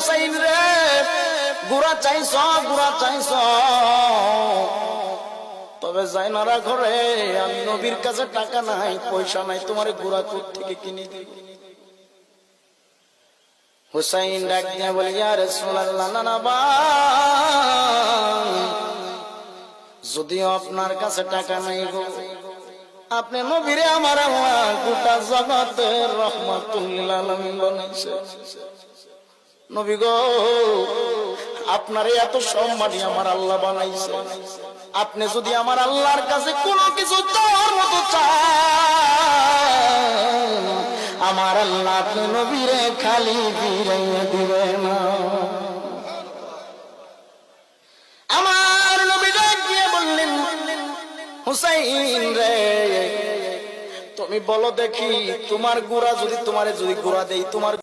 হুসাইন রে, গুড়া চাইছ, গুড়া চাইছ, তবে জাইনারা ঘরে আমি নবীর কাছে টাকা নাই, পয়সা নাই, তোমার গুড়া কোথা থেকে কিনে দিব? হুসাইন ডাক দিয়ে বলে, ইয়া রাসূলুল্লাহ, না না ভাই, যদিও আপনার কাছে টাকা নাই গো, আপনি নবীরে আমার আল্লাহ গোটা জগতের রহমাতুল লিল আলামিন বানাইছে। নবী গো, আপনার এত সম্মানী আমার আল্লাহ বানাইছে, আপনি যদি আমার আল্লাহর কাছে কোনো কিছু চাওয়ার মতো চান, আমার আল্লাহ আপনি নবীরে খালি ফিরাইয়া দিবে না। আমার নবী ডাক দিয়ে বললেন, হুসাইন রে, তুমি বলো দেখি, তোমার গোড়া যদি, তোমারে যদি গোড়া দেই, তোমার